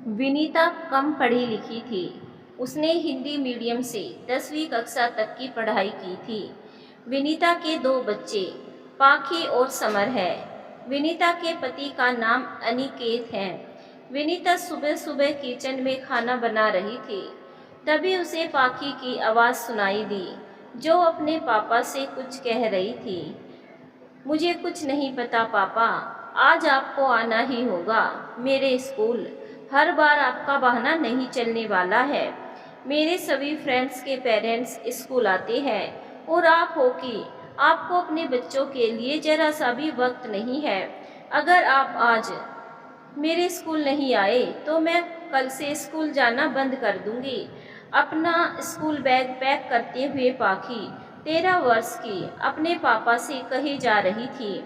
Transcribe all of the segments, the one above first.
विनीता कम पढ़ी लिखी थी। उसने हिंदी मीडियम से 10वीं कक्षा तक की पढ़ाई की थी। विनीता के दो बच्चे पाखी और समर है। विनीता के पति का नाम अनिकेत है। विनीता सुबह सुबह किचन में खाना बना रही थी, तभी उसे पाखी की आवाज़ सुनाई दी, जो अपने पापा से कुछ कह रही थी। मुझे कुछ नहीं पता पापा, आज आपको आना ही होगा मेरे स्कूल। हर बार आपका बहाना नहीं चलने वाला है। मेरे सभी फ्रेंड्स के पेरेंट्स स्कूल आते हैं और आप हो कि आपको अपने बच्चों के लिए जरा सा भी वक्त नहीं है। अगर आप आज मेरे स्कूल नहीं आए तो मैं कल से स्कूल जाना बंद कर दूंगी। अपना स्कूल बैग पैक करते हुए पाखी 13 वर्ष की अपने पापा से कही जा रही थी।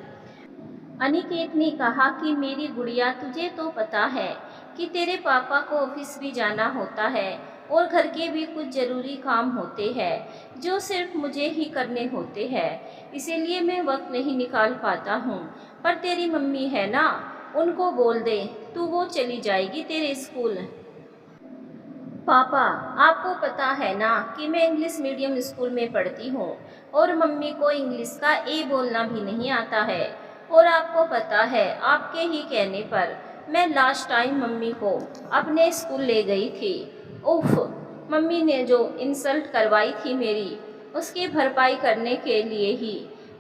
अनिकेत ने कहा कि मेरी गुड़िया, तुझे तो पता है कि तेरे पापा को ऑफिस भी जाना होता है और घर के भी कुछ ज़रूरी काम होते हैं जो सिर्फ मुझे ही करने होते हैं, इसीलिए मैं वक्त नहीं निकाल पाता हूँ। पर तेरी मम्मी है ना, उनको बोल दे तू वो चली जाएगी तेरे स्कूल। पापा, आपको पता है ना कि मैं इंग्लिश मीडियम स्कूल में पढ़ती हूँ और मम्मी को इंग्लिश का ए बोलना भी नहीं आता है। और आपको पता है, आपके ही कहने पर मैं लास्ट टाइम मम्मी को अपने स्कूल ले गई थी। उफ, मम्मी ने जो इंसल्ट करवाई थी मेरी, उसकी भरपाई करने के लिए ही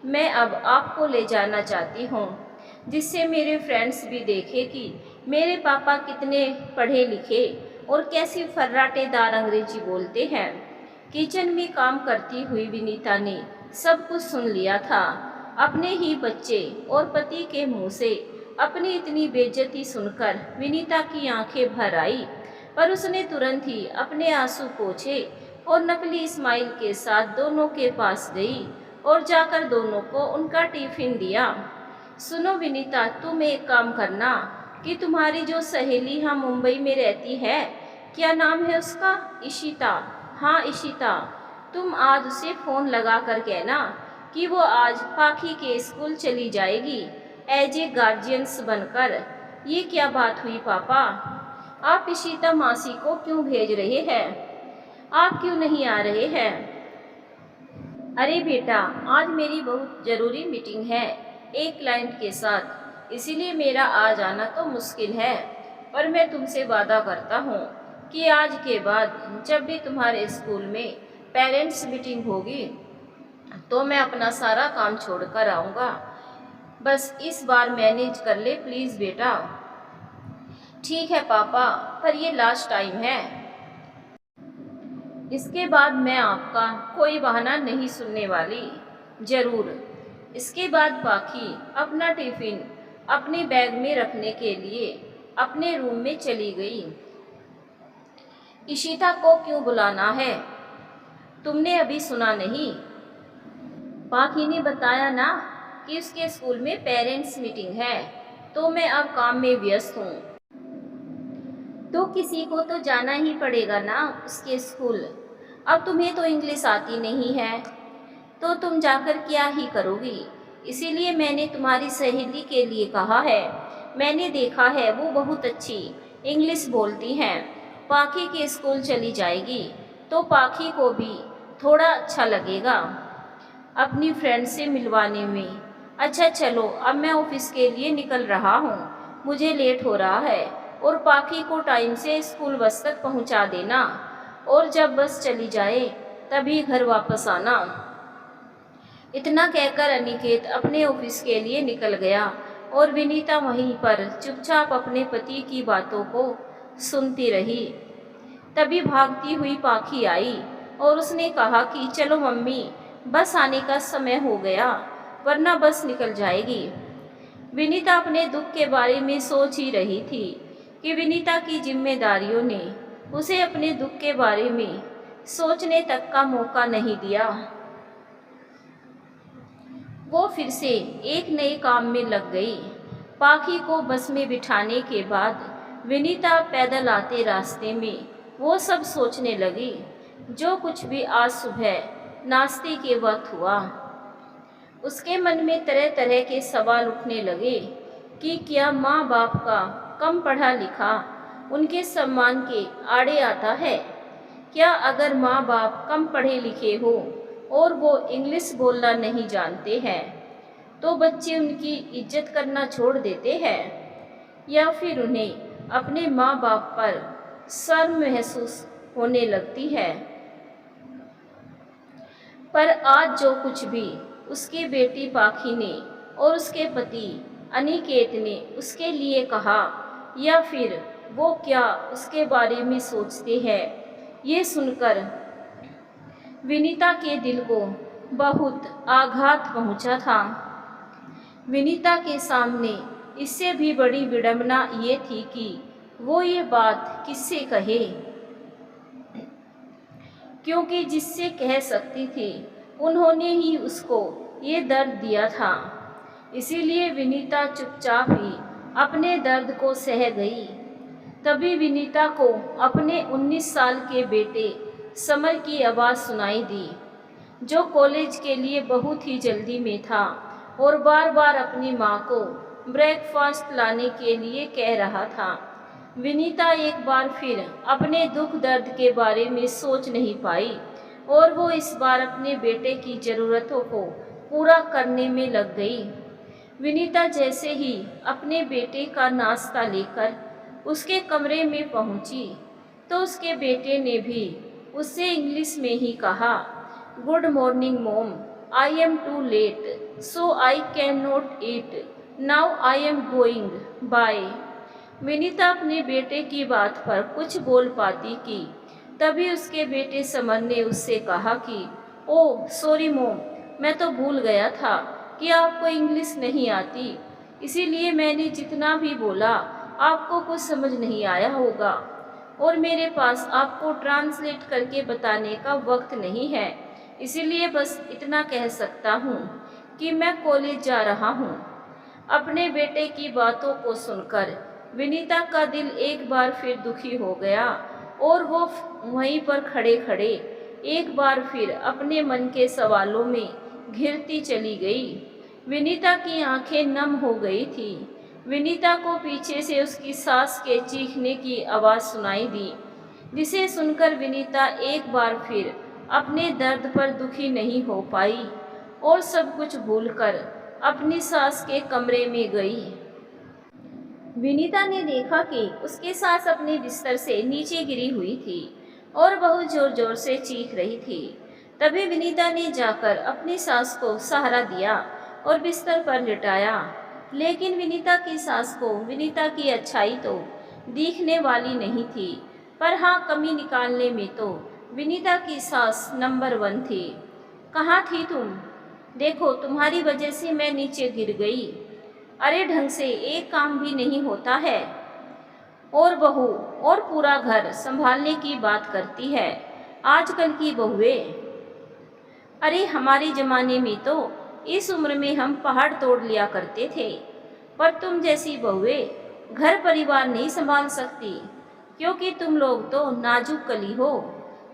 मैं अब आपको ले जाना चाहती हूँ, जिससे मेरे फ्रेंड्स भी देखें कि मेरे पापा कितने पढ़े लिखे और कैसी फर्राटेदार अंग्रेजी बोलते हैं। किचन में काम करती हुई विनीता ने सब कुछ सुन लिया था। अपने ही बच्चे और पति के मुंह से अपनी इतनी बेइज्जती सुनकर विनीता की आंखें भर आई, पर उसने तुरंत ही अपने आंसू पोंछे और नकली स्माइल के साथ दोनों के पास गई और जाकर दोनों को उनका टिफिन दिया। सुनो विनीता, तुम एक काम करना कि तुम्हारी जो सहेली यहाँ मुंबई में रहती है, क्या नाम है उसका, इशिता। हाँ इशिता, तुम आज उसे फ़ोन लगा कर कहना कि वो आज पाखी के स्कूल चली जाएगी एज ए गार्जियंस बनकर। ये क्या बात हुई पापा, आप इशिता मासी को क्यों भेज रहे हैं? आप क्यों नहीं आ रहे हैं? अरे बेटा, आज मेरी बहुत ज़रूरी मीटिंग है एक क्लाइंट के साथ, इसीलिए मेरा आ जाना तो मुश्किल है। पर मैं तुमसे वादा करता हूँ कि आज के बाद जब भी तुम्हारे स्कूल में पेरेंट्स मीटिंग होगी तो मैं अपना सारा काम छोड़कर आऊँगा। बस इस बार मैनेज कर ले प्लीज़ बेटा। ठीक है पापा, पर ये लास्ट टाइम है। इसके बाद मैं आपका कोई बहाना नहीं सुनने वाली, ज़रूर। इसके बाद पाखी अपना टिफ़िन अपने बैग में रखने के लिए अपने रूम में चली गई। इशिता को क्यों बुलाना है, तुमने अभी सुना नहीं? पाखी ने बताया ना कि उसके स्कूल में पेरेंट्स मीटिंग है, तो मैं अब काम में व्यस्त हूँ। तो किसी को तो जाना ही पड़ेगा ना उसके स्कूल। अब तुम्हें तो इंग्लिश आती नहीं है, तो तुम जाकर क्या ही करोगी? इसीलिए मैंने तुम्हारी सहेली के लिए कहा है। मैंने देखा है वो बहुत अच्छी इंग्लिश बोलती हैं। पाखी के स्कूल चली जाएगी तो पाखी को भी थोड़ा अच्छा लगेगा अपनी फ्रेंड से मिलवाने में। अच्छा चलो, अब मैं ऑफिस के लिए निकल रहा हूँ, मुझे लेट हो रहा है। और पाखी को टाइम से स्कूल बस तक पहुँचा देना, और जब बस चली जाए तभी घर वापस आना। इतना कहकर अनिकेत अपने ऑफिस के लिए निकल गया और विनीता वहीं पर चुपचाप अपने पति की बातों को सुनती रही। तभी भागती हुई पाखी आई और उसने कहा कि चलो मम्मी, बस आने का समय हो गया, वरना बस निकल जाएगी। विनीता अपने दुख के बारे में सोच ही रही थी कि विनीता की जिम्मेदारियों ने उसे अपने दुख के बारे में सोचने तक का मौका नहीं दिया। वो फिर से एक नए काम में लग गई। पाखी को बस में बिठाने के बाद विनीता पैदल आते रास्ते में वो सब सोचने लगी जो कुछ भी आज सुबह नाश्ते के वक्त हुआ। उसके मन में तरह तरह के सवाल उठने लगे कि क्या माँ बाप का कम पढ़ा लिखा उनके सम्मान के आड़े आता है। क्या अगर माँ बाप कम पढ़े लिखे हो और वो इंग्लिश बोलना नहीं जानते हैं तो बच्चे उनकी इज्जत करना छोड़ देते हैं या फिर उन्हें अपने माँ बाप पर शर्म महसूस होने लगती है। पर आज जो कुछ भी उसकी बेटी पाखी ने और उसके पति अनिकेत ने उसके लिए कहा या फिर वो क्या उसके बारे में सोचते हैं, ये सुनकर विनीता के दिल को बहुत आघात पहुंचा था। विनीता के सामने इससे भी बड़ी विडंबना ये थी कि वो ये बात किससे कहे, क्योंकि जिससे कह सकती थी उन्होंने ही उसको ये दर्द दिया था। इसीलिए विनीता चुपचाप ही अपने दर्द को सह गई। तभी विनीता को अपने 19 साल के बेटे समर की आवाज़ सुनाई दी, जो कॉलेज के लिए बहुत ही जल्दी में था और बार बार अपनी माँ को ब्रेकफास्ट लाने के लिए कह रहा था। विनीता एक बार फिर अपने दुख दर्द के बारे में सोच नहीं पाई और वो इस बार अपने बेटे की ज़रूरतों को पूरा करने में लग गई। विनीता जैसे ही अपने बेटे का नाश्ता लेकर उसके कमरे में पहुंची तो उसके बेटे ने भी उससे इंग्लिश में ही कहा, good morning mom, I am too late so I can not eat, now I am going bye. Vinita अपने बेटे की बात पर कुछ बोल पाती कि तभी उसके बेटे समर ने उससे कहा कि ओह सॉरी मॉम, मैं तो भूल गया था कि आपको इंग्लिश नहीं आती, इसीलिए मैंने जितना भी बोला आपको कुछ समझ नहीं आया होगा और मेरे पास आपको ट्रांसलेट करके बताने का वक्त नहीं है, इसीलिए बस इतना कह सकता हूँ कि मैं कॉलेज जा रहा हूँ। अपने बेटे की बातों को सुनकर विनीता का दिल एक बार फिर दुखी हो गया और वो वहीं पर खड़े खड़े एक बार फिर अपने मन के सवालों में घिरती चली गई। विनीता की आंखें नम हो गई थी। विनीता को पीछे से उसकी सास के चीखने की आवाज़ सुनाई दी, जिसे सुनकर विनीता एक बार फिर अपने दर्द पर दुखी नहीं हो पाई और सब कुछ भूलकर अपनी सास के कमरे में गई। विनीता ने देखा कि उसकी सास अपने बिस्तर से नीचे गिरी हुई थी और बहुत जोर जोर से चीख रही थी। तभी विनीता ने जाकर अपनी सास को सहारा दिया और बिस्तर पर लिटाया, लेकिन विनीता की सास को विनीता की अच्छाई तो दिखने वाली नहीं थी, पर हाँ कमी निकालने में तो विनीता की सास नंबर 1 थी। कहाँ थी तुम? देखो तुम्हारी वजह से मैं नीचे गिर गई। अरे ढंग से एक काम भी नहीं होता है और बहू और पूरा घर संभालने की बात करती है आजकल की बहुएं। अरे हमारे ज़माने में तो इस उम्र में हम पहाड़ तोड़ लिया करते थे, पर तुम जैसी बहुएं घर परिवार नहीं संभाल सकती, क्योंकि तुम लोग तो नाजुक कली हो,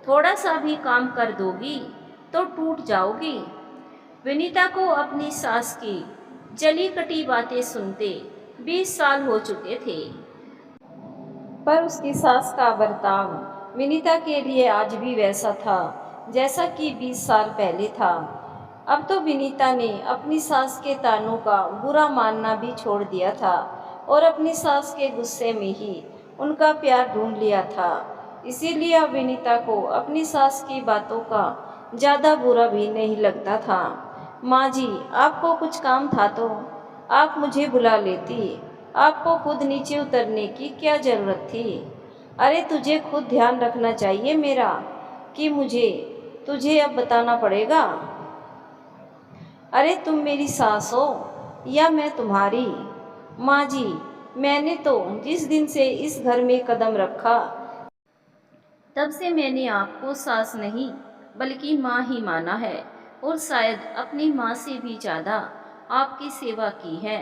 थोड़ा सा भी काम कर दोगी तो टूट जाओगी। विनीता को अपनी सास की जली कटी बातें सुनते 20 साल हो चुके थे, पर उसकी सास का बर्ताव विनीता के लिए आज भी वैसा था जैसा कि 20 साल पहले था। अब तो विनीता ने अपनी सास के तानों का बुरा मानना भी छोड़ दिया था और अपनी सास के गुस्से में ही उनका प्यार ढूंढ लिया था। इसीलिए अब विनीता को अपनी सास की बातों का ज़्यादा बुरा भी नहीं लगता था। माँ जी, आपको कुछ काम था तो आप मुझे बुला लेती, आपको खुद नीचे उतरने की क्या ज़रूरत थी? अरे तुझे खुद ध्यान रखना चाहिए मेरा, कि मुझे तुझे अब बताना पड़ेगा। अरे तुम मेरी सास हो या मैं तुम्हारी? माँ जी, मैंने तो जिस दिन से इस घर में कदम रखा तब से मैंने आपको सास नहीं बल्कि माँ ही माना है और शायद अपनी माँ से भी ज़्यादा आपकी सेवा की है,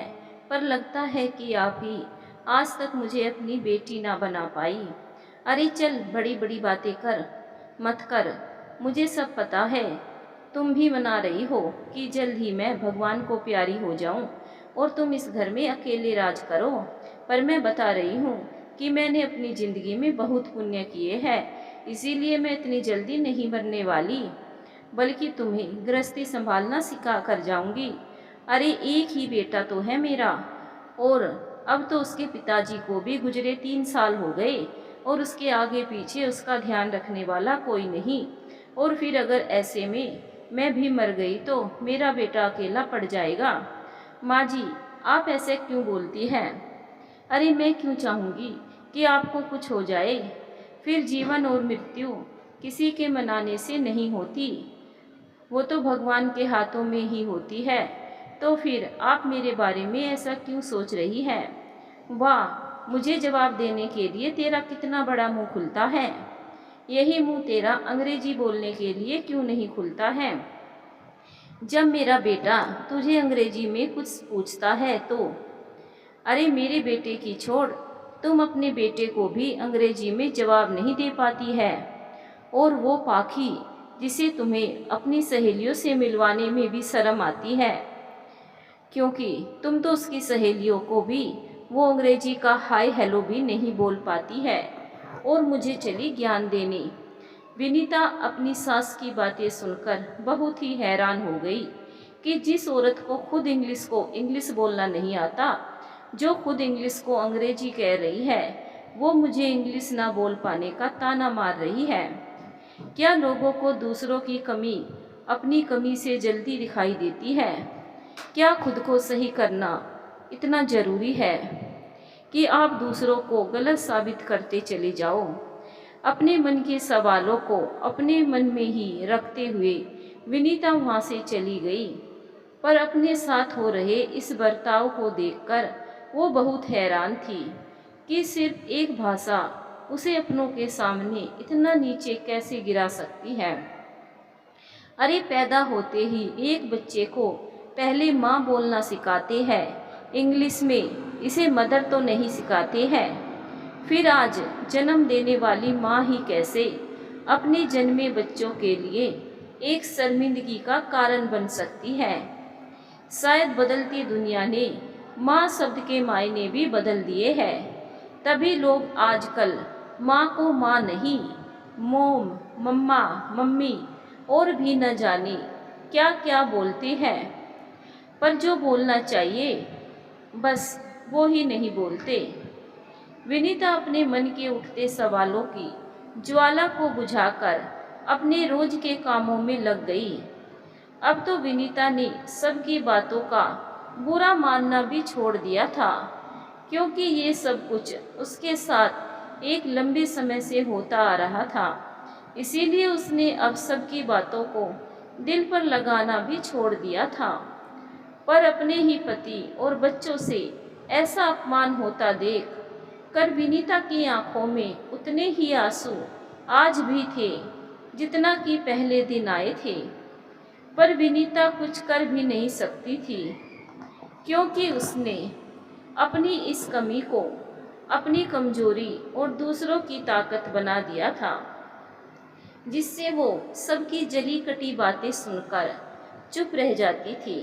पर लगता है कि आप ही आज तक मुझे अपनी बेटी ना बना पाई। अरे चल बड़ी बड़ी बातें कर मत कर, मुझे सब पता है। तुम भी मना रही हो कि जल्द ही मैं भगवान को प्यारी हो जाऊं और तुम इस घर में अकेले राज करो, पर मैं बता रही हूँ कि मैंने अपनी ज़िंदगी में बहुत पुण्य किए हैं, इसीलिए मैं इतनी जल्दी नहीं मरने वाली, बल्कि तुम्हें गृहस्थी संभालना सिखा कर जाऊंगी। अरे एक ही बेटा तो है मेरा, और अब तो उसके पिताजी को भी गुजरे 3 साल हो गए, और उसके आगे पीछे उसका ध्यान रखने वाला कोई नहीं। और फिर अगर ऐसे में मैं भी मर गई तो मेरा बेटा अकेला पड़ जाएगा। माँ जी, आप ऐसे क्यों बोलती हैं? अरे मैं क्यों चाहूँगी कि आपको कुछ हो जाए? फिर जीवन और मृत्यु किसी के मनाने से नहीं होती, वो तो भगवान के हाथों में ही होती है। तो फिर आप मेरे बारे में ऐसा क्यों सोच रही हैं? वाह, मुझे जवाब देने के लिए तेरा कितना बड़ा मुंह खुलता है। यही मुंह तेरा अंग्रेजी बोलने के लिए क्यों नहीं खुलता है? जब मेरा बेटा तुझे अंग्रेजी में कुछ पूछता है तो? अरे मेरे बेटे की छोड़, तुम अपने बेटे को भी अंग्रेजी में जवाब नहीं दे पाती है। और वो पाखी जिसे तुम्हें अपनी सहेलियों से मिलवाने में भी शर्म आती है, क्योंकि तुम तो उसकी सहेलियों को भी वो अंग्रेजी का हाय हेलो भी नहीं बोल पाती है, और मुझे चली ज्ञान देने। विनीता अपनी सास की बातें सुनकर बहुत ही हैरान हो गई कि जिस औरत को खुद इंग्लिश बोलना नहीं आता, जो खुद इंग्लिश को अंग्रेजी कह रही है, वो मुझे इंग्लिश ना बोल पाने का ताना मार रही है। क्या लोगों को दूसरों की कमी अपनी कमी से जल्दी दिखाई देती है? क्या खुद को सही करना इतना ज़रूरी है कि आप दूसरों को गलत साबित करते चले जाओ? अपने मन के सवालों को अपने मन में ही रखते हुए विनीता वहाँ से चली गई। पर अपने साथ हो रहे इस बर्ताव को देखकर वो बहुत हैरान थी कि सिर्फ एक भाषा उसे अपनों के सामने इतना नीचे कैसे गिरा सकती है। अरे पैदा होते ही एक बच्चे को पहले माँ बोलना सिखाते हैं इंग्लिश में, इसे मदर तो नहीं सिखाते हैं। फिर आज जन्म देने वाली माँ ही कैसे अपने जन्मे बच्चों के लिए एक शर्मिंदगी का कारण बन सकती है। शायद बदलती दुनिया ने माँ शब्द के मायने भी बदल दिए हैं, तभी लोग आजकल माँ को माँ नहीं, मोम, मम्मा, मम्मी और भी न जाने क्या क्या बोलते हैं। पर जो बोलना चाहिए बस वो ही नहीं बोलते। विनीता अपने मन के उठते सवालों की ज्वाला को बुझाकर अपने रोज के कामों में लग गई। अब तो विनीता ने सबकी बातों का बुरा मानना भी छोड़ दिया था, क्योंकि ये सब कुछ उसके साथ एक लंबे समय से होता आ रहा था। इसीलिए उसने अब सबकी बातों को दिल पर लगाना भी छोड़ दिया था। पर अपने ही पति और बच्चों से ऐसा अपमान होता देख कर विनीता की आंखों में उतने ही आंसू आज भी थे जितना कि पहले दिन आए थे। पर विनीता कुछ कर भी नहीं सकती थी, क्योंकि उसने अपनी इस कमी को अपनी कमजोरी और दूसरों की ताकत बना दिया था, जिससे वो सबकी जली कटी बातें सुनकर चुप रह जाती थी।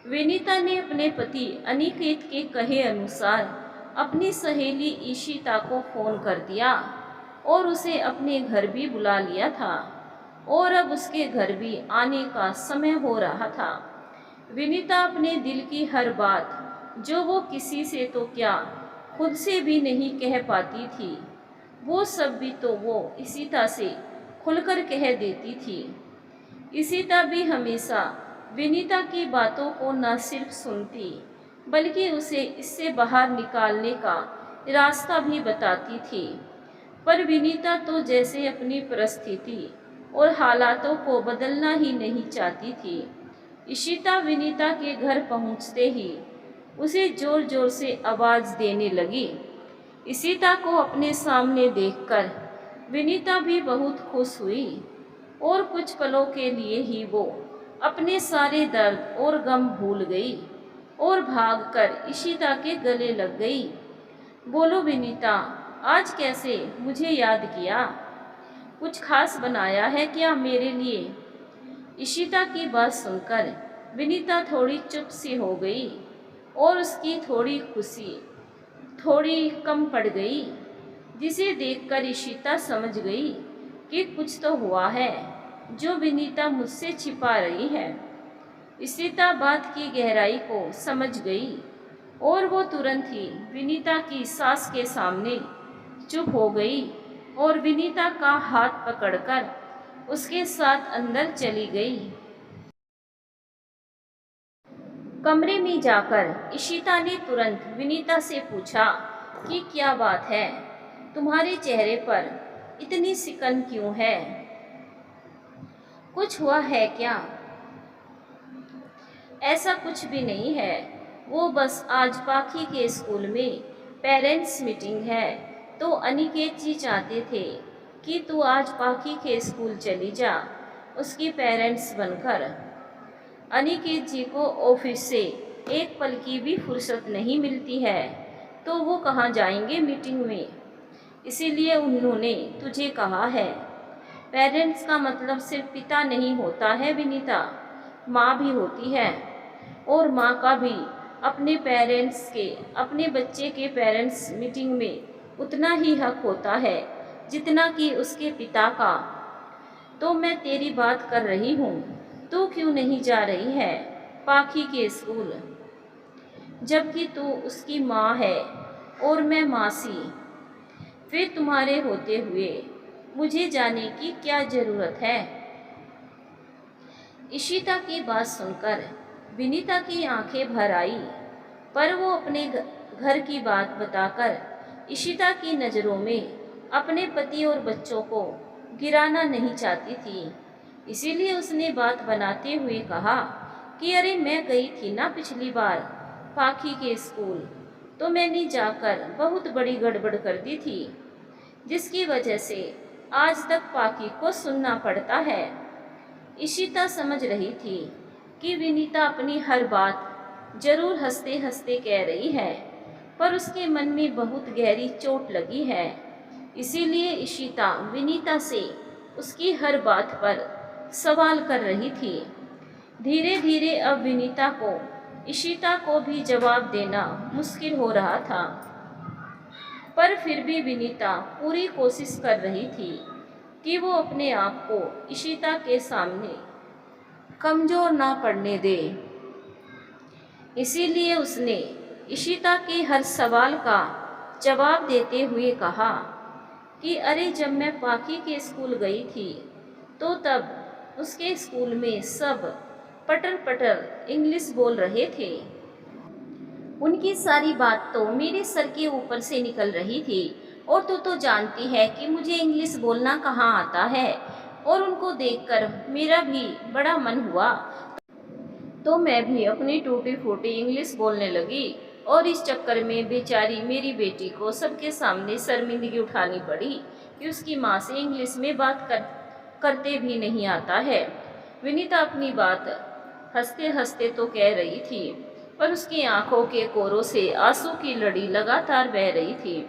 विनीता ने अपने पति अनिकेत के कहे अनुसार अपनी सहेली ईशिता को फोन कर दिया और उसे अपने घर भी बुला लिया था, और अब उसके घर भी आने का समय हो रहा था। विनीता अपने दिल की हर बात, जो वो किसी से तो क्या खुद से भी नहीं कह पाती थी, वो सब भी तो वो ईशिता से खुलकर कह देती थी। ईशिता भी हमेशा विनीता की बातों को न सिर्फ सुनती, बल्कि उसे इससे बाहर निकालने का रास्ता भी बताती थी। पर विनीता तो जैसे अपनी परिस्थिति और हालातों को बदलना ही नहीं चाहती थी। ईशिता विनीता के घर पहुंचते ही उसे जोर जोर से आवाज़ देने लगी। ईशिता को अपने सामने देखकर विनीता भी बहुत खुश हुई, और कुछ पलों के लिए ही वो अपने सारे दर्द और गम भूल गई और भागकर ईशिता के गले लग गई। बोलो विनीता, आज कैसे मुझे याद किया? कुछ खास बनाया है क्या मेरे लिए? ईशिता की बात सुनकर विनीता थोड़ी चुप सी हो गई, और उसकी थोड़ी कम पड़ गई, जिसे देखकर इशिता समझ गई कि कुछ तो हुआ है जो विनीता मुझसे छिपा रही है। इशिता बात की गहराई को समझ गई और वो तुरंत ही विनीता की सास के सामने चुप हो गई और विनीता का हाथ पकड़कर उसके साथ अंदर चली गई। कमरे में जाकर इशिता ने तुरंत विनीता से पूछा कि क्या बात है, तुम्हारे चेहरे पर इतनी सिकन क्यों है? कुछ हुआ है क्या? ऐसा कुछ भी नहीं है, वो बस आज पाखी के स्कूल में पेरेंट्स मीटिंग है, तो अनिकेत जी चाहते थे कि तू आज पाखी के स्कूल चली जा उसकी पेरेंट्स बनकर। अनिकेत जी को ऑफिस से एक पल की भी फुर्सत नहीं मिलती है, तो वो कहाँ जाएंगे मीटिंग में, इसीलिए उन्होंने तुझे कहा है। पेरेंट्स का मतलब सिर्फ पिता नहीं होता है विनीता, माँ भी होती है, और माँ का भी अपने बच्चे के पेरेंट्स मीटिंग में उतना ही हक होता है जितना कि उसके पिता का। तो मैं तेरी बात कर रही हूँ, तू क्यों नहीं जा रही है पाखी के स्कूल, जबकि तू उसकी माँ है और मैं मासी। फिर तुम्हारे होते हुए मुझे जाने की क्या ज़रूरत है? इशिता की बात सुनकर विनीता की आंखें भर आई, पर वो अपने घर की बात बताकर इशिता की नज़रों में अपने पति और बच्चों को गिराना नहीं चाहती थी। इसीलिए उसने बात बनाते हुए कहा कि अरे मैं गई थी ना पिछली बार पाखी के स्कूल, तो मैंने जाकर बहुत बड़ी गड़बड़ कर दी थी, जिसकी वजह से आज तक पाखी को सुनना पड़ता है। इशिता समझ रही थी कि विनीता अपनी हर बात जरूर हंसते हंसते कह रही है, पर उसके मन में बहुत गहरी चोट लगी है। इसीलिए इशिता विनीता से उसकी हर बात पर सवाल कर रही थी। धीरे धीरे अब विनीता को इशिता को भी जवाब देना मुश्किल हो रहा था, पर फिर भी विनीता पूरी कोशिश कर रही थी कि वो अपने आप को इशिता के सामने कमज़ोर ना पड़ने दे। इसीलिए उसने इशिता के हर सवाल का जवाब देते हुए कहा कि अरे जब मैं पाखी के स्कूल गई थी तो तब उसके स्कूल में सब पटर पटर इंग्लिश बोल रहे थे। उनकी सारी बात तो मेरे सर के ऊपर से निकल रही थी, और तू तो जानती है कि मुझे इंग्लिश बोलना कहाँ आता है, और उनको देखकर मेरा भी बड़ा मन हुआ, तो मैं भी अपनी टूटी फूटी इंग्लिश बोलने लगी, और इस चक्कर में बेचारी मेरी बेटी को सबके सामने शर्मिंदगी उठानी पड़ी कि उसकी माँ से इंग्लिश में बात करते भी नहीं आता है। विनीता अपनी बात हंसते हंसते तो कह रही थी, पर उसकी आंखों के कोरों से आंसू की लड़ी लगातार बह रही थी।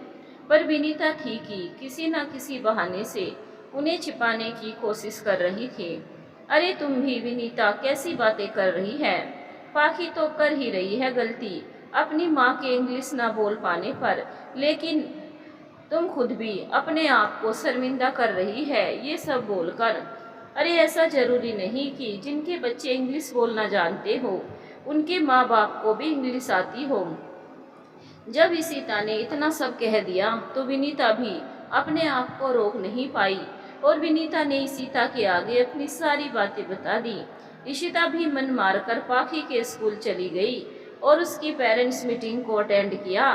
पर विनीता थी कि किसी न किसी बहाने से उन्हें छिपाने की कोशिश कर रही थी। अरे तुम भी विनीता कैसी बातें कर रही है, पाखी तो कर ही रही है गलती अपनी माँ के इंग्लिश ना बोल पाने पर, लेकिन तुम खुद भी अपने आप को शर्मिंदा कर रही है ये सब बोलकर। अरे ऐसा जरूरी नहीं कि जिनके बच्चे इंग्लिश बोलना जानते हो उनके माँ बाप को भी इंग्लिश आती हो। जब इशिता ने इतना सब कह दिया तो विनीता भी अपने आप को रोक नहीं पाई, और विनीता ने इशिता के आगे अपनी सारी बातें बता दी। इशिता भी मन मारकर पाखी के स्कूल चली गई और उसकी पेरेंट्स मीटिंग को अटेंड किया,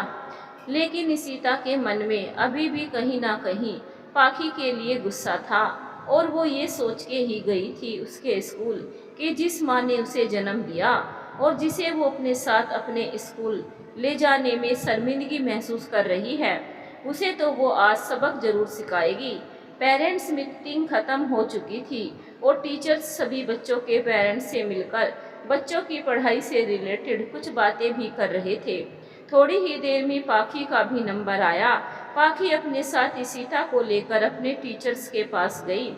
लेकिन इशिता के मन में अभी भी कहीं ना कहीं पाखी के लिए गुस्सा था, और वो ये सोच के ही गई थी उसके स्कूल कि जिस माँ ने उसे जन्म दिया और जिसे वो अपने साथ अपने स्कूल ले जाने में शर्मिंदगी महसूस कर रही है, उसे तो वो आज सबक जरूर सिखाएगी। पेरेंट्स मीटिंग खत्म हो चुकी थी और टीचर्स सभी बच्चों के पेरेंट्स से मिलकर बच्चों की पढ़ाई से रिलेटेड कुछ बातें भी कर रहे थे। थोड़ी ही देर में पाखी का भी नंबर आया। पाखी अपने साथ इशिता को लेकर अपने टीचर्स के पास गई।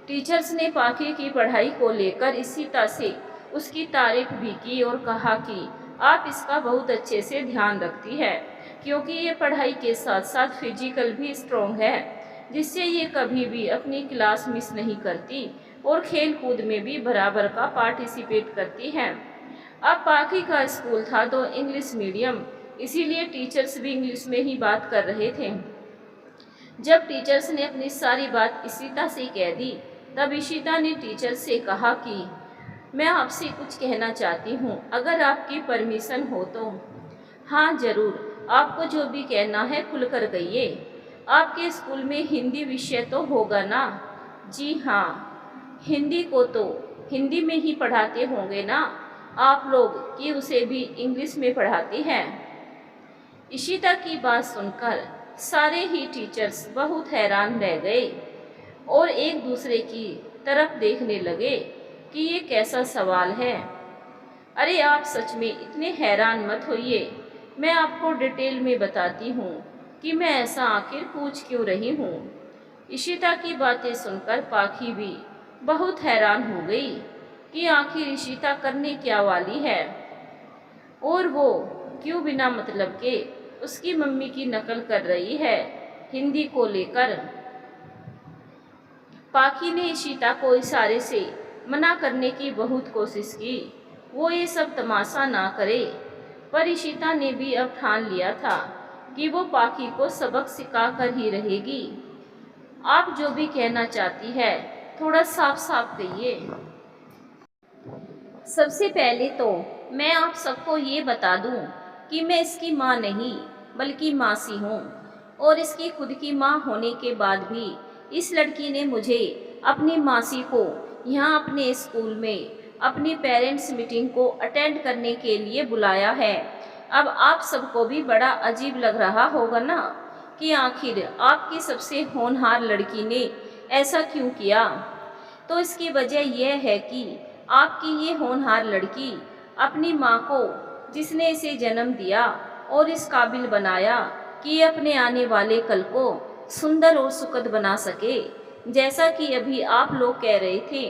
टीचर्स ने पाखी की पढ़ाई को लेकर इशिता से उसकी तारीफ भी की और कहा कि आप इसका बहुत अच्छे से ध्यान रखती है। क्योंकि ये पढ़ाई के साथ साथ फिजिकल भी स्ट्रॉन्ग है, जिससे ये कभी भी अपनी क्लास मिस नहीं करती और खेल कूद में भी बराबर का पार्टिसिपेट करती हैं। अब पाकि का स्कूल था तो इंग्लिश मीडियम, इसीलिए टीचर्स भी इंग्लिश में ही बात कर रहे थे। जब टीचर्स ने अपनी सारी बात इशिता से कह दी, तब इशिता ने टीचर से कहा कि मैं आपसे कुछ कहना चाहती हूँ, अगर आपकी परमिशन हो तो। हाँ ज़रूर, आपको जो भी कहना है खुलकर कहिए। आपके स्कूल में हिंदी विषय तो होगा ना? जी हाँ, हिंदी को तो हिंदी में ही पढ़ाते होंगे ना आप लोग, कि उसे भी इंग्लिश में पढ़ाते हैं? इशिता की बात सुनकर सारे ही टीचर्स बहुत हैरान रह गए और एक दूसरे की तरफ देखने लगे कि ये कैसा सवाल है। अरे आप सच में इतने हैरान मत होइए, मैं आपको डिटेल में बताती हूँ कि मैं ऐसा आखिर पूछ क्यों रही हूँ। इशिता की बातें सुनकर पाखी भी बहुत हैरान हो गई कि आखिर इशिता करने क्या वाली है और वो क्यों बिना मतलब के उसकी मम्मी की नकल कर रही है हिंदी को लेकर। पाखी ने इशिता को इशारे से मना करने की बहुत कोशिश की, वो ये सब तमाशा ना करे, पर इशिता ने भी अब ठान लिया था कि वो पाखी को सबक सिखा कर ही रहेगी। आप जो भी कहना चाहती है थोड़ा साफ साफ कहिए। सबसे पहले तो मैं आप सबको ये बता दूं कि मैं इसकी माँ नहीं बल्कि मासी हूँ, और इसकी खुद की माँ होने के बाद भी इस लड़की ने मुझे अपनी मासी को यहाँ अपने स्कूल में अपनी पेरेंट्स मीटिंग को अटेंड करने के लिए बुलाया है। अब आप सबको भी बड़ा अजीब लग रहा होगा ना कि आखिर आपकी सबसे होनहार लड़की ने ऐसा क्यों किया। तो इसकी वजह यह है कि आपकी ये होनहार लड़की अपनी माँ को, जिसने इसे जन्म दिया और इस काबिल बनाया कि अपने आने वाले कल को सुंदर और सुखद बना सके, जैसा कि अभी आप लोग कह रहे थे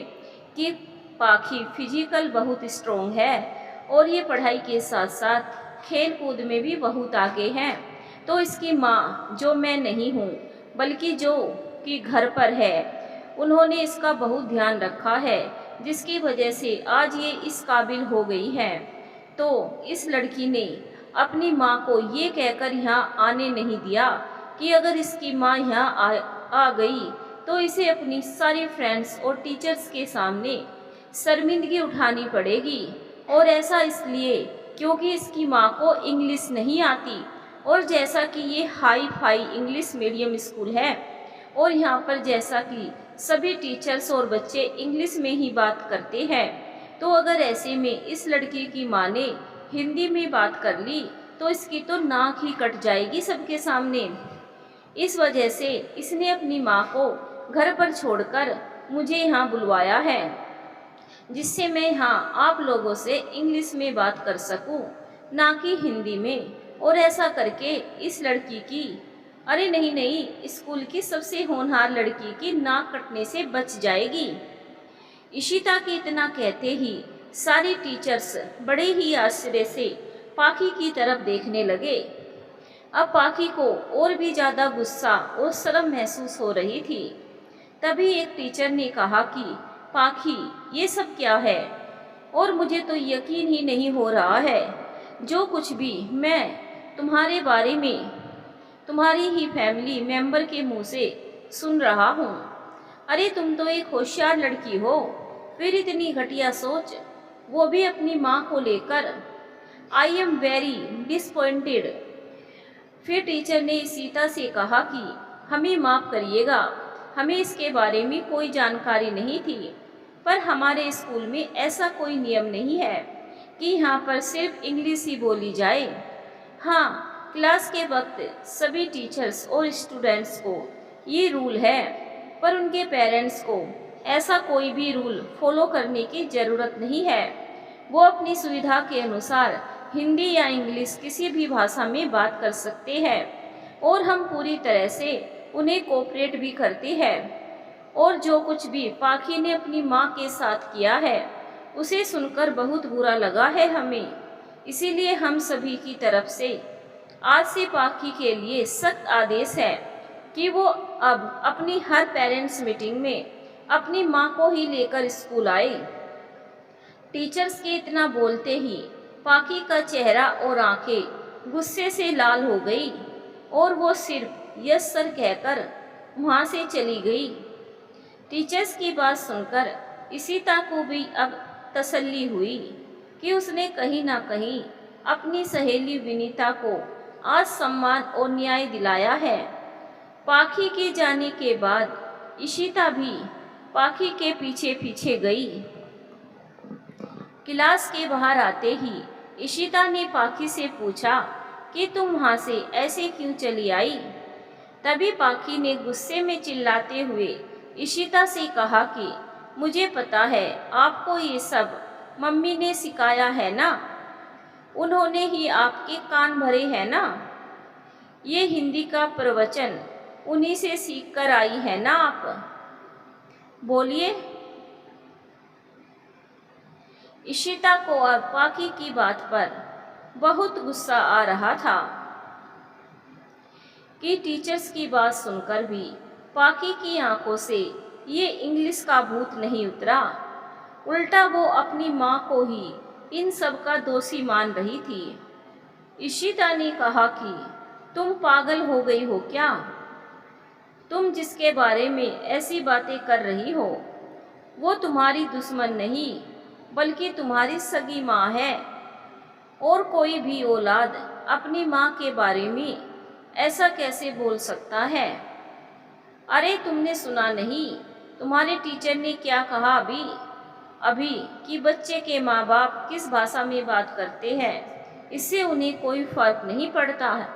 कि पाखी फिजिकल बहुत स्ट्रॉन्ग है और ये पढ़ाई के साथ साथ खेल कूद में भी बहुत आगे हैं, तो इसकी माँ जो मैं नहीं हूँ बल्कि जो कि घर पर है, उन्होंने इसका बहुत ध्यान रखा है, जिसकी वजह से आज ये इस काबिल हो गई है। तो इस लड़की ने अपनी माँ को ये कहकर यहाँ आने नहीं दिया कि अगर इसकी माँ यहाँ आ गई तो इसे अपनी सारी फ्रेंड्स और टीचर्स के सामने शर्मिंदगी उठानी पड़ेगी। और ऐसा इसलिए क्योंकि इसकी माँ को इंग्लिश नहीं आती, और जैसा कि ये hi fi English medium school है और यहाँ पर जैसा कि सभी टीचर्स और बच्चे इंग्लिश में ही बात करते हैं, तो अगर ऐसे में इस लड़की की माँ ने हिंदी में बात कर ली तो इसकी तो नाक ही कट जाएगी सबके सामने। इस वजह से इसने अपनी माँ को घर पर छोड़कर मुझे यहाँ बुलवाया है, जिससे मैं यहाँ आप लोगों से इंग्लिश में बात कर सकूँ, ना कि हिंदी में। और ऐसा करके इस लड़की की, अरे नहीं नहीं, स्कूल की सबसे होनहार लड़की की नाक कटने से बच जाएगी। इशिता के इतना कहते ही सारी टीचर्स बड़े ही आश्चर्य से पाखी की तरफ देखने लगे। अब पाखी को और भी ज़्यादा गुस्सा और शर्म महसूस हो रही थी। तभी एक टीचर ने कहा कि पाखी, ये सब क्या है, और मुझे तो यकीन ही नहीं हो रहा है जो कुछ भी मैं तुम्हारे बारे में तुम्हारी ही फैमिली मेंबर के मुंह से सुन रहा हूँ। अरे तुम तो एक होशियार लड़की हो, फिर इतनी घटिया सोच, वो भी अपनी माँ को लेकर। I am very disappointed. फिर टीचर ने इशिता से कहा कि हमें माफ़ करिएगा, हमें इसके बारे में कोई जानकारी नहीं थी, पर हमारे स्कूल में ऐसा कोई नियम नहीं है कि यहाँ पर सिर्फ इंग्लिश ही बोली जाए। हाँ, क्लास के वक्त सभी टीचर्स और स्टूडेंट्स को ये रूल है, पर उनके पेरेंट्स को ऐसा कोई भी रूल फॉलो करने की ज़रूरत नहीं है। वो अपनी सुविधा के अनुसार हिंदी या इंग्लिश किसी भी भाषा में बात कर सकते हैं, और हम पूरी तरह से उन्हें कोऑपरेट भी करते हैं। और जो कुछ भी पाखी ने अपनी माँ के साथ किया है उसे सुनकर बहुत बुरा लगा है हमें, इसीलिए हम सभी की तरफ से आज से पाखी के लिए सख्त आदेश है कि वो अब अपनी हर पेरेंट्स मीटिंग में अपनी माँ को ही लेकर स्कूल आए। टीचर्स के इतना बोलते ही पाखी का चेहरा और आंखें गुस्से से लाल हो गई और वो सिर्फ यस सर कहकर वहाँ से चली गई। टीचर्स की बात सुनकर इशिता को भी अब तसल्ली हुई कि उसने कहीं ना कहीं अपनी सहेली विनीता को आज सम्मान और न्याय दिलाया है। पाखी के जाने के बाद इशिता भी पाखी के पीछे पीछे गई। क्लास के बाहर आते ही इशिता ने पाखी से पूछा कि तुम वहाँ से ऐसे क्यों चली आई। तभी पाखी ने गुस्से में चिल्लाते हुए इशिता से कहा कि मुझे पता है आपको ये सब मम्मी ने सिखाया है ना, उन्होंने ही आपके कान भरे हैं ना, ये हिंदी का प्रवचन उन्हीं से सीख कर आई है ना आप, बोलिए। इशिता को अब पाखी की बात पर बहुत गुस्सा आ रहा था कि टीचर्स की बात सुनकर भी पाखी की आंखों से ये इंग्लिश का भूत नहीं उतरा। उल्टा वो अपनी माँ को ही इन सब का दोषी मान रही थी। इशिता ने कहा कि तुम पागल हो गई हो क्या? तुम जिसके बारे में ऐसी बातें कर रही हो वो तुम्हारी दुश्मन नहीं बल्कि तुम्हारी सगी माँ है। और कोई भी औलाद अपनी माँ के बारे में ऐसा कैसे बोल सकता है? अरे तुमने सुना नहीं तुम्हारे टीचर ने क्या कहा अभी कि बच्चे के माँ बाप किस भाषा में बात करते हैं इससे उन्हें कोई फर्क नहीं पड़ता है।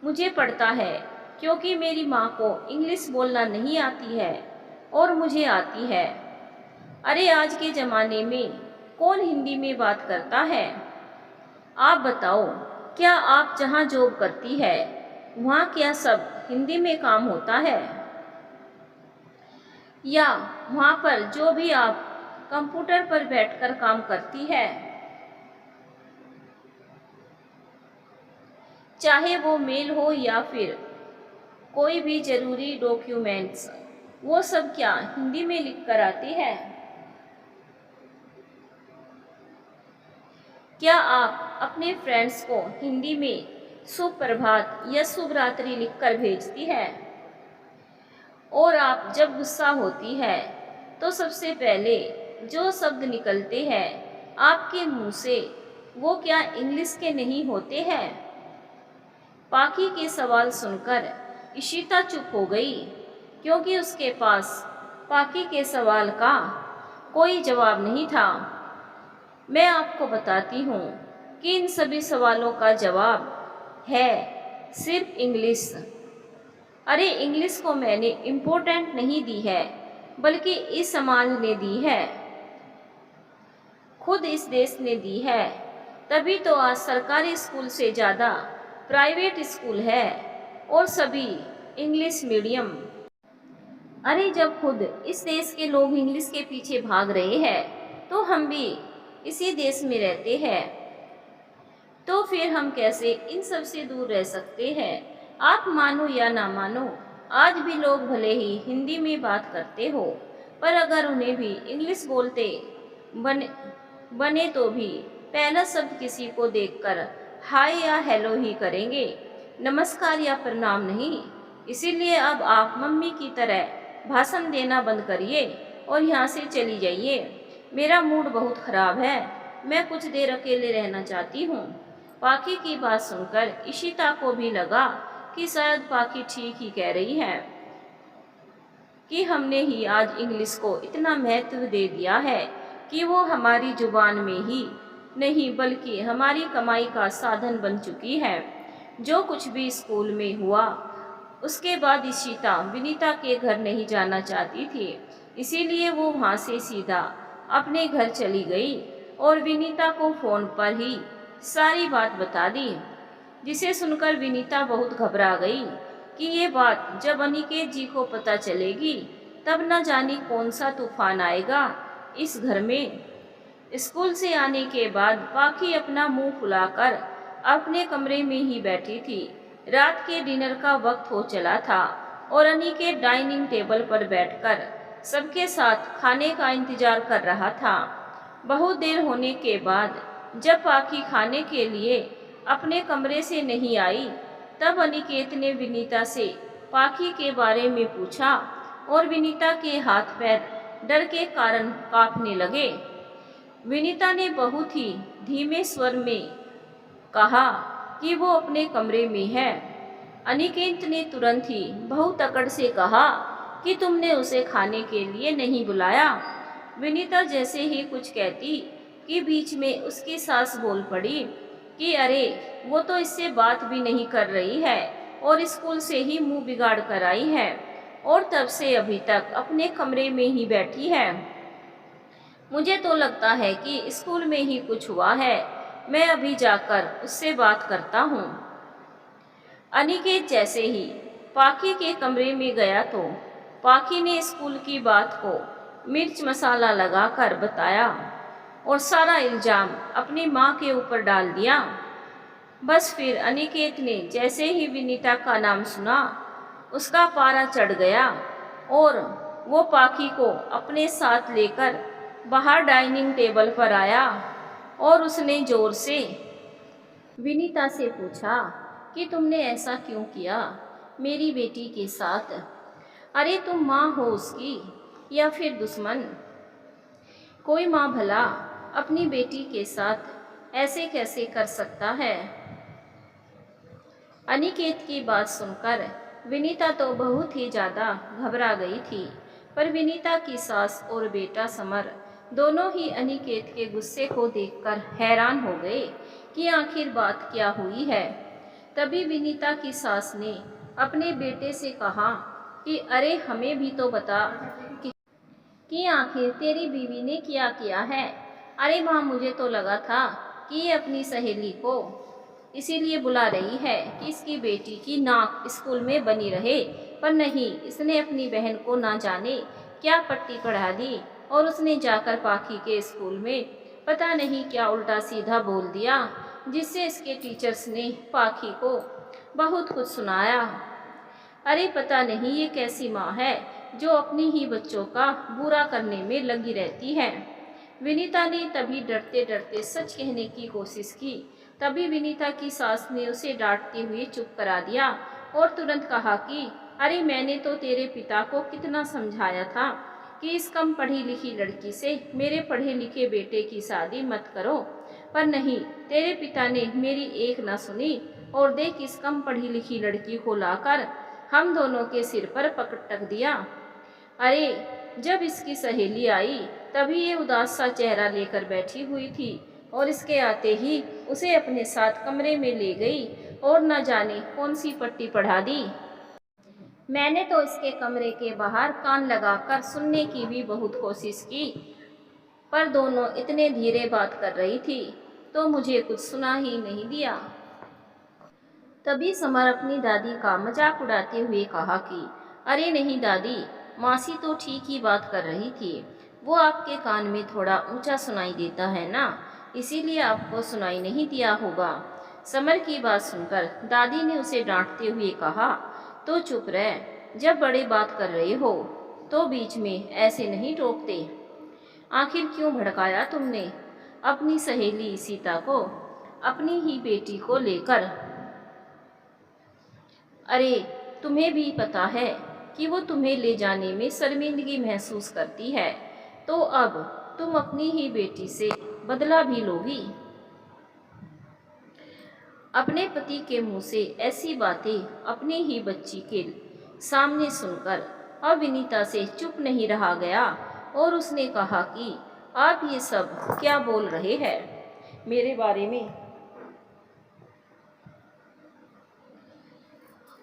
मुझे पड़ता है क्योंकि मेरी माँ को इंग्लिश बोलना नहीं आती है और मुझे आती है। अरे आज के ज़माने में कौन हिंदी में बात करता है? आप बताओ, क्या आप जहाँ जॉब करती है वहाँ क्या सब हिंदी में काम होता है? या वहाँ पर जो भी आप कंप्यूटर पर बैठकर काम करती है, चाहे वो मेल हो या फिर कोई भी ज़रूरी डॉक्यूमेंट्स, वो सब क्या हिंदी में लिख कर आती है? क्या आप अपने फ्रेंड्स को हिंदी में सुप्रभात या शुभ रात्रि लिखकर भेजती है? और आप जब गुस्सा होती है तो सबसे पहले जो शब्द निकलते हैं आपके मुंह से वो क्या इंग्लिश के नहीं होते हैं? पाखी के सवाल सुनकर इशिता चुप हो गई क्योंकि उसके पास पाखी के सवाल का कोई जवाब नहीं था। मैं आपको बताती हूँ कि इन सभी सवालों का जवाब है सिर्फ इंग्लिश। अरे इंग्लिश को मैंने इम्पोर्टेंट नहीं दी है बल्कि इस समाज ने दी है, खुद इस देश ने दी है। तभी तो आज सरकारी स्कूल से ज़्यादा प्राइवेट स्कूल है और सभी इंग्लिश मीडियम। अरे जब खुद इस देश के लोग इंग्लिश के पीछे भाग रहे हैं तो हम भी इसी देश में रहते हैं, तो फिर हम कैसे इन सब से दूर रह सकते हैं? आप मानो या ना मानो, आज भी लोग भले ही हिंदी में बात करते हो पर अगर उन्हें भी इंग्लिश बोलते बने तो भी पहला शब्द किसी को देखकर हाय या हेलो ही करेंगे, नमस्कार या प्रणाम नहीं। इसीलिए अब आप मम्मी की तरह भाषण देना बंद करिए और यहाँ से चली जाइए। मेरा मूड बहुत ख़राब है, मैं कुछ देर अकेले रहना चाहती हूँ। पाखी की बात सुनकर इशिता को भी लगा कि शायद पाखी ठीक ही कह रही है कि हमने ही आज इंग्लिश को इतना महत्व दे दिया है कि वो हमारी जुबान में ही नहीं बल्कि हमारी कमाई का साधन बन चुकी है। जो कुछ भी स्कूल में हुआ उसके बाद इशिता विनीता के घर नहीं जाना चाहती थी, इसीलिए वो वहाँ से सीधा अपने घर चली गई और विनीता को फ़ोन पर ही सारी बात बता दी, जिसे सुनकर विनीता बहुत घबरा गई कि ये बात जब अनिकेत जी को पता चलेगी तब न जाने कौन सा तूफान आएगा इस घर में। स्कूल से आने के बाद पाखी अपना मुंह फुलाकर अपने कमरे में ही बैठी थी। रात के डिनर का वक्त हो चला था और अनिकेत डाइनिंग टेबल पर बैठकर सबके साथ खाने का इंतजार कर रहा था। बहुत देर होने के बाद जब पाखी खाने के लिए अपने कमरे से नहीं आई, तब अनिकेत ने विनीता से पाखी के बारे में पूछा और विनीता के हाथ पैर डर के कारण कांपने लगे। विनीता ने बहुत ही धीमे स्वर में कहा कि वो अपने कमरे में है। अनिकेत ने तुरंत ही बहुत अकड़ से कहा कि तुमने उसे खाने के लिए नहीं बुलाया। विनीता जैसे ही कुछ कहती कि बीच में उसकी सास बोल पड़ी कि अरे वो तो इससे बात भी नहीं कर रही है और स्कूल से ही मुंह बिगाड़ कर आई है और तब से अभी तक अपने कमरे में ही बैठी है। मुझे तो लगता है कि स्कूल में ही कुछ हुआ है। मैं अभी जाकर उससे बात करता हूँ। अनिकेत जैसे ही पाखी के कमरे में गया तो पाखी ने स्कूल की बात को मिर्च मसाला लगाकर बताया और सारा इल्जाम अपनी माँ के ऊपर डाल दिया। बस फिर अनिकेत ने जैसे ही विनीता का नाम सुना, उसका पारा चढ़ गया और वो पाखी को अपने साथ लेकर बाहर डाइनिंग टेबल पर आया और उसने जोर से विनीता से पूछा कि तुमने ऐसा क्यों किया मेरी बेटी के साथ? अरे तुम माँ हो उसकी या फिर दुश्मन? कोई माँ भला अपनी बेटी के साथ ऐसे कैसे कर सकता है? अनिकेत की बात सुनकर विनीता तो बहुत ही ज़्यादा घबरा गई थी, पर विनीता की सास और बेटा समर दोनों ही अनिकेत के गुस्से को देखकर हैरान हो गए कि आखिर बात क्या हुई है। तभी विनीता की सास ने अपने बेटे से कहा कि अरे हमें भी तो बता कि आखिर तेरी बीवी ने क्या किया है। अरे माँ, मुझे तो लगा था कि ये अपनी सहेली को इसीलिए बुला रही है कि इसकी बेटी की नाक स्कूल में बनी रहे, पर नहीं, इसने अपनी बहन को ना जाने क्या पट्टी पढ़ा दी और उसने जाकर पाखी के स्कूल में पता नहीं क्या उल्टा सीधा बोल दिया, जिससे इसके टीचर्स ने पाखी को बहुत कुछ सुनाया। अरे पता नहीं ये कैसी माँ है जो अपनी ही बच्चों का बुरा करने में लगी रहती है। विनीता ने तभी डरते डरते सच कहने की कोशिश की। तभी विनीता की सास ने उसे डांटते हुए चुप करा दिया और तुरंत कहा कि अरे मैंने तो तेरे पिता को कितना समझाया था कि इस कम पढ़ी लिखी लड़की से मेरे पढ़े लिखे बेटे की शादी मत करो, पर नहीं, तेरे पिता ने मेरी एक न सुनी और देख इस कम पढ़ी लिखी लड़की को लाकर हम दोनों के सिर पर पटक दिया। अरे जब इसकी सहेली आई तभी ये उदास सा चेहरा लेकर बैठी हुई थी और इसके आते ही उसे अपने साथ कमरे में ले गई और न जाने कौन सी पट्टी पढ़ा दी। मैंने तो इसके कमरे के बाहर कान लगाकर सुनने की भी बहुत कोशिश की, पर दोनों इतने धीरे बात कर रही थी तो मुझे कुछ सुना ही नहीं दिया। तभी समर अपनी दादी का मजाक उड़ाते हुए कहा कि अरे नहीं दादी, मासी तो ठीक ही बात कर रही थी, वो आपके कान में थोड़ा ऊंचा सुनाई देता है ना, इसीलिए आपको सुनाई नहीं दिया होगा। समर की बात सुनकर दादी ने उसे डांटते हुए कहा, तो चुप रह, जब बड़े बात कर रहे हो तो बीच में ऐसे नहीं टोकते। आखिर क्यों भड़काया तुमने अपनी सहेली सीता को अपनी ही बेटी को लेकर? अरे तुम्हें भी पता है कि वो तुम्हें ले जाने में शर्मिंदगी महसूस करती है, तो अब तुम अपनी ही बेटी से बदला भी लोगी। अपने पति के मुंह से ऐसी बातें अपनी ही बच्ची के सामने सुनकर अब विनीता से चुप नहीं रहा गया और उसने कहा कि आप ये सब क्या बोल रहे हैं मेरे बारे में?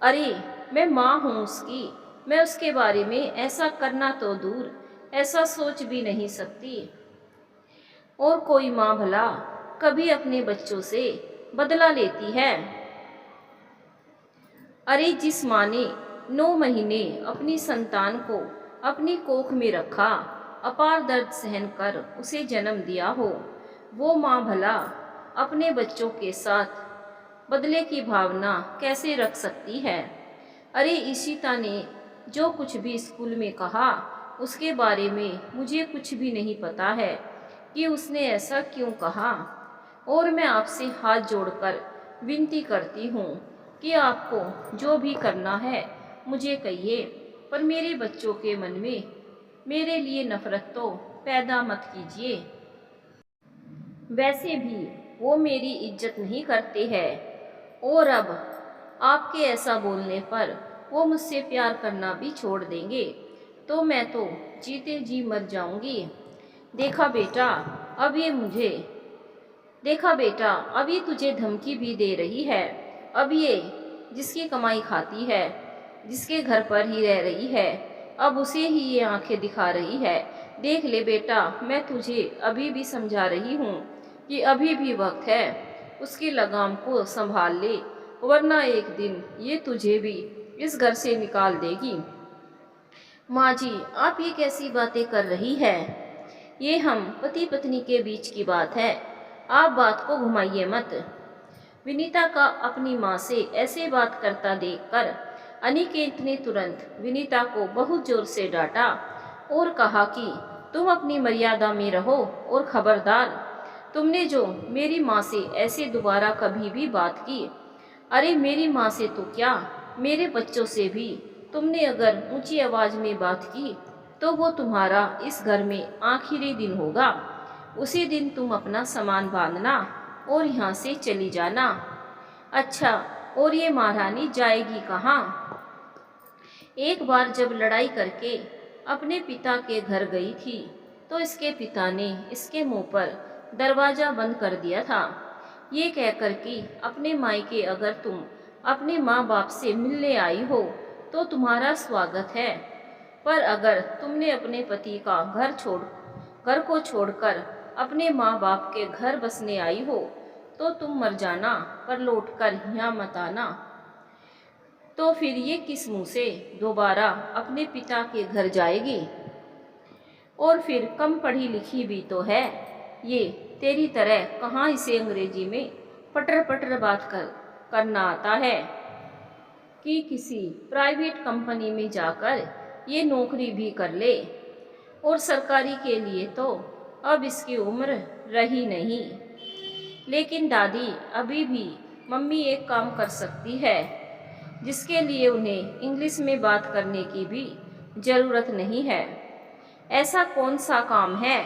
अरे मैं माँ हूँ उसकी, मैं उसके बारे में ऐसा करना तो दूर ऐसा सोच भी नहीं सकती। और कोई माँ भला कभी अपने बच्चों से बदला लेती है? अरे जिस माँ ने 9 महीने अपनी संतान को अपनी कोख में रखा, अपार दर्द सहन कर उसे जन्म दिया हो, वो माँ भला अपने बच्चों के साथ बदले की भावना कैसे रख सकती है। अरे ईशिता ने जो कुछ भी स्कूल में कहा उसके बारे में मुझे कुछ भी नहीं पता है कि उसने ऐसा क्यों कहा। और मैं आपसे हाथ जोड़कर विनती करती हूँ कि आपको जो भी करना है मुझे कहिए, पर मेरे बच्चों के मन में मेरे लिए नफरत तो पैदा मत कीजिए। वैसे भी वो मेरी इज्जत नहीं करते हैं, और अब आपके ऐसा बोलने पर वो मुझसे प्यार करना भी छोड़ देंगे तो मैं तो जीते जी मर जाऊंगी। देखा बेटा, अब ये मुझे देखा बेटा, अब ये तुझे धमकी भी दे रही है। अब ये जिसकी कमाई खाती है, जिसके घर पर ही रह रही है, अब उसे ही ये आंखें दिखा रही है। देख ले बेटा, मैं तुझे अभी भी समझा रही हूँ कि अभी भी वक्त है, उसकी लगाम को संभाल ले, वरना एक दिन ये तुझे भी इस घर से निकाल देगी। माँ जी, आप ये कैसी बातें कर रही है? ये हम पति पत्नी के बीच की बात है, आप बात को घुमाइए मत। विनीता का अपनी माँ से ऐसे बात करता देखकर अनिकेत ने तुरंत विनीता को बहुत जोर से डांटा और कहा कि तुम अपनी मर्यादा में रहो, और खबरदार, तुमने जो मेरी माँ से ऐसे दोबारा कभी भी बात की, अरे मेरी माँ से तो क्या, मेरे बच्चों से भी तुमने अगर ऊंची आवाज में बात की तो वो तुम्हारा इस घर में आखिरी दिन होगा। उसी दिन तुम अपना सामान बांधना और यहाँ से चली जाना। अच्छा, और ये महारानी जाएगी कहाँ? एक बार जब लड़ाई करके अपने पिता के घर गई थी तो इसके पिता ने इसके मुंह पर दरवाजा बंद कर दिया था, ये कहकर कि अपने मायके अगर तुम अपने माँ बाप से मिलने आई हो तो तुम्हारा स्वागत है, पर अगर तुमने अपने पति का घर को छोड़कर अपने माँ बाप के घर बसने आई हो तो तुम मर जाना, पर लौटकर यहाँ मत आना। तो फिर ये किस मुंह से दोबारा अपने पिता के घर जाएगी? और फिर कम पढ़ी लिखी भी तो है ये, तेरी तरह कहाँ इसे अंग्रेजी में पटर पटर बात करना आता है कि किसी प्राइवेट कंपनी में जाकर ये नौकरी भी कर ले, और सरकारी के लिए तो अब इसकी उम्र रही नहीं। लेकिन दादी, अभी भी मम्मी एक काम कर सकती है जिसके लिए उन्हें इंग्लिश में बात करने की भी ज़रूरत नहीं है। ऐसा कौन सा काम है